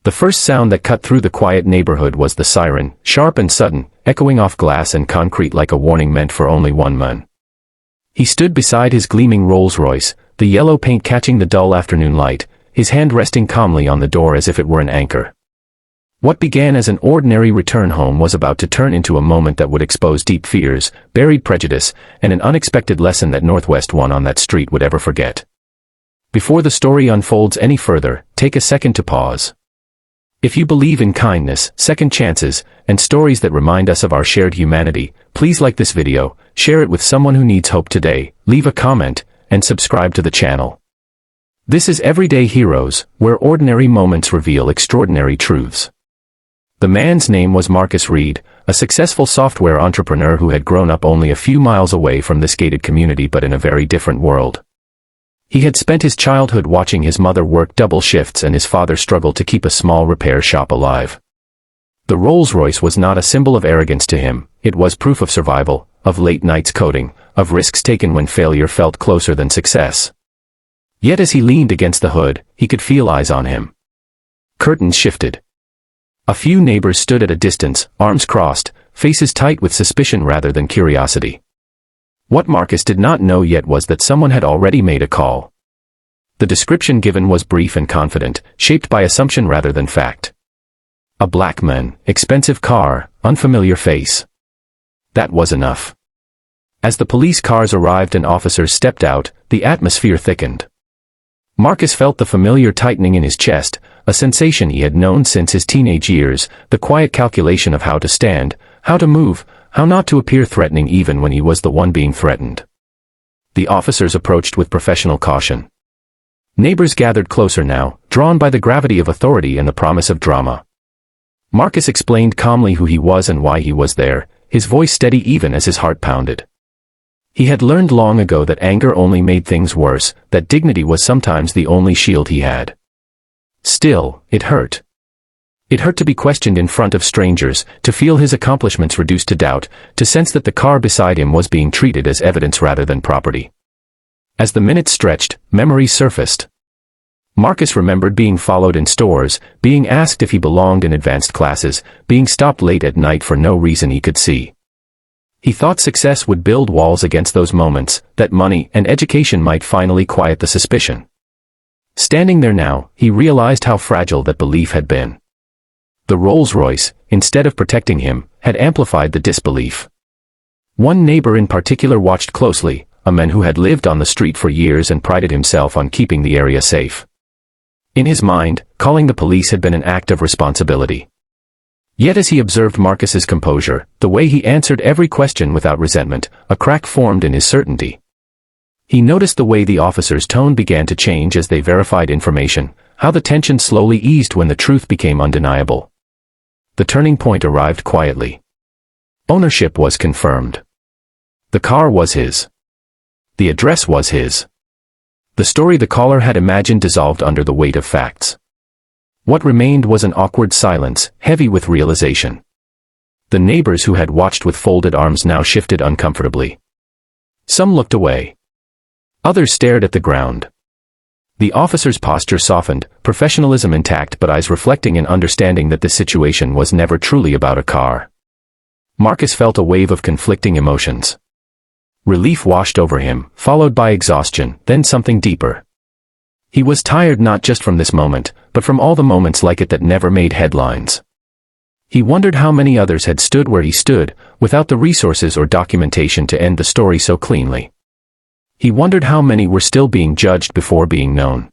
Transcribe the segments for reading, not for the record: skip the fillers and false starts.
The first sound that cut through the quiet neighborhood was the siren, sharp and sudden, echoing off glass and concrete like a warning meant for only one man. He stood beside his gleaming Rolls-Royce, the yellow paint catching the dull afternoon light, his hand resting calmly on the door as if it were an anchor. What began as an ordinary return home was about to turn into a moment that would expose deep fears, buried prejudice, and an unexpected lesson that Northwest one on that street would ever forget. Before the story unfolds any further, take a second to pause. If you believe in kindness, second chances, and stories that remind us of our shared humanity, please like this video, share it with someone who needs hope today, leave a comment, and subscribe to the channel. This is Everyday Heroes, where ordinary moments reveal extraordinary truths. The man's name was Marcus Reed, a successful software entrepreneur who had grown up only a few miles away from this gated community but in a very different world. He had spent his childhood watching his mother work double shifts and his father struggle to keep a small repair shop alive. The Rolls-Royce was not a symbol of arrogance to him, it was proof of survival, of late nights coding, of risks taken when failure felt closer than success. Yet as he leaned against the hood, he could feel eyes on him. Curtains shifted. A few neighbors stood at a distance, arms crossed, faces tight with suspicion rather than curiosity. What Marcus did not know yet was that someone had already made a call. The description given was brief and confident, shaped by assumption rather than fact. A black man, expensive car, unfamiliar face. That was enough. As the police cars arrived and officers stepped out, the atmosphere thickened. Marcus felt the familiar tightening in his chest, a sensation he had known since his teenage years, the quiet calculation of how to stand, how to move, how not to appear threatening even when he was the one being threatened. The officers approached with professional caution. Neighbors gathered closer now, drawn by the gravity of authority and the promise of drama. Marcus explained calmly who he was and why he was there, his voice steady even as his heart pounded. He had learned long ago that anger only made things worse, that dignity was sometimes the only shield he had. Still, it hurt. It hurt to be questioned in front of strangers, to feel his accomplishments reduced to doubt, to sense that the car beside him was being treated as evidence rather than property. As the minutes stretched, memories surfaced. Marcus remembered being followed in stores, being asked if he belonged in advanced classes, being stopped late at night for no reason he could see. He thought success would build walls against those moments, that money and education might finally quiet the suspicion. Standing there now, he realized how fragile that belief had been. The Rolls-Royce, instead of protecting him, had amplified the disbelief. One neighbor in particular watched closely, a man who had lived on the street for years and prided himself on keeping the area safe. In his mind, calling the police had been an act of responsibility. Yet as he observed Marcus's composure, the way he answered every question without resentment, a crack formed in his certainty. He noticed the way the officer's tone began to change as they verified information, how the tension slowly eased when the truth became undeniable. The turning point arrived quietly. Ownership was confirmed. The car was his. The address was his. The story the caller had imagined dissolved under the weight of facts. What remained was an awkward silence, heavy with realization. The neighbors who had watched with folded arms now shifted uncomfortably. Some looked away. Others stared at the ground. The officer's posture softened, professionalism intact but eyes reflecting an understanding that this situation was never truly about a car. Marcus felt a wave of conflicting emotions. Relief washed over him, followed by exhaustion, then something deeper. He was tired not just from this moment, but from all the moments like it that never made headlines. He wondered how many others had stood where he stood, without the resources or documentation to end the story so cleanly. He wondered how many were still being judged before being known.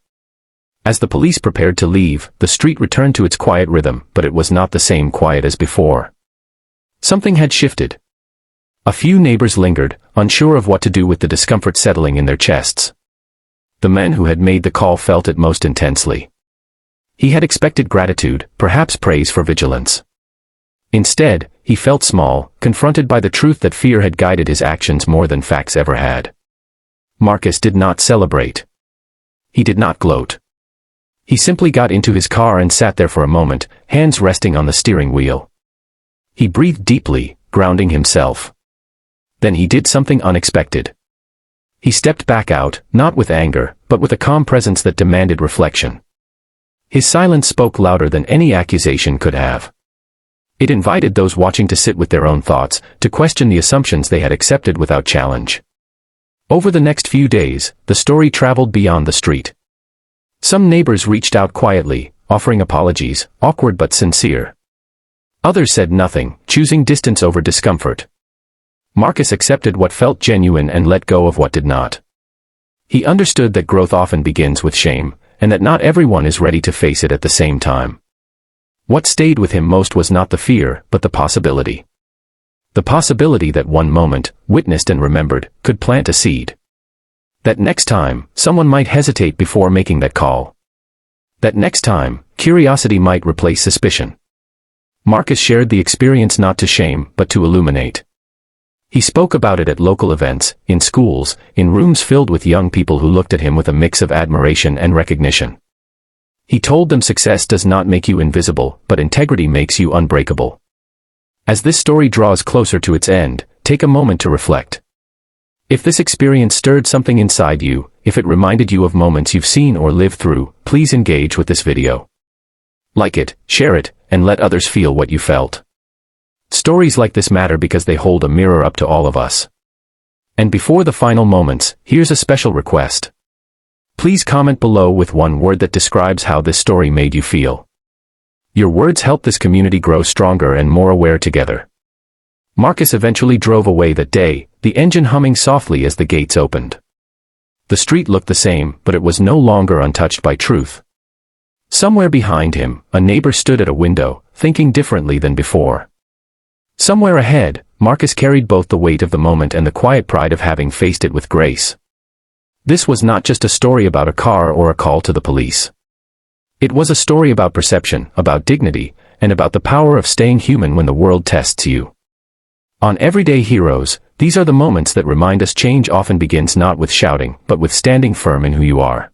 As the police prepared to leave, the street returned to its quiet rhythm, but it was not the same quiet as before. Something had shifted. A few neighbors lingered, unsure of what to do with the discomfort settling in their chests. The man who had made the call felt it most intensely. He had expected gratitude, perhaps praise for vigilance. Instead, he felt small, confronted by the truth that fear had guided his actions more than facts ever had. Marcus did not celebrate. He did not gloat. He simply got into his car and sat there for a moment, hands resting on the steering wheel. He breathed deeply, grounding himself. Then he did something unexpected. He stepped back out, not with anger, but with a calm presence that demanded reflection. His silence spoke louder than any accusation could have. It invited those watching to sit with their own thoughts, to question the assumptions they had accepted without challenge. Over the next few days, the story traveled beyond the street. Some neighbors reached out quietly, offering apologies, awkward but sincere. Others said nothing, choosing distance over discomfort. Marcus accepted what felt genuine and let go of what did not. He understood that growth often begins with shame, and that not everyone is ready to face it at the same time. What stayed with him most was not the fear, but the possibility. The possibility that one moment, witnessed and remembered, could plant a seed. That next time, someone might hesitate before making that call. That next time, curiosity might replace suspicion. Marcus shared the experience not to shame, but to illuminate. He spoke about it at local events, in schools, in rooms filled with young people who looked at him with a mix of admiration and recognition. He told them success does not make you invisible, but integrity makes you unbreakable. As this story draws closer to its end, take a moment to reflect. If this experience stirred something inside you, if it reminded you of moments you've seen or lived through, please engage with this video. Like it, share it, and let others feel what you felt. Stories like this matter because they hold a mirror up to all of us. And before the final moments, here's a special request. Please comment below with one word that describes how this story made you feel. Your words help this community grow stronger and more aware together. Marcus eventually drove away that day, the engine humming softly as the gates opened. The street looked the same, but it was no longer untouched by truth. Somewhere behind him, a neighbor stood at a window, thinking differently than before. Somewhere ahead, Marcus carried both the weight of the moment and the quiet pride of having faced it with grace. This was not just a story about a car or a call to the police. It was a story about perception, about dignity, and about the power of staying human when the world tests you. On Everyday Heroes, these are the moments that remind us change often begins not with shouting, but with standing firm in who you are.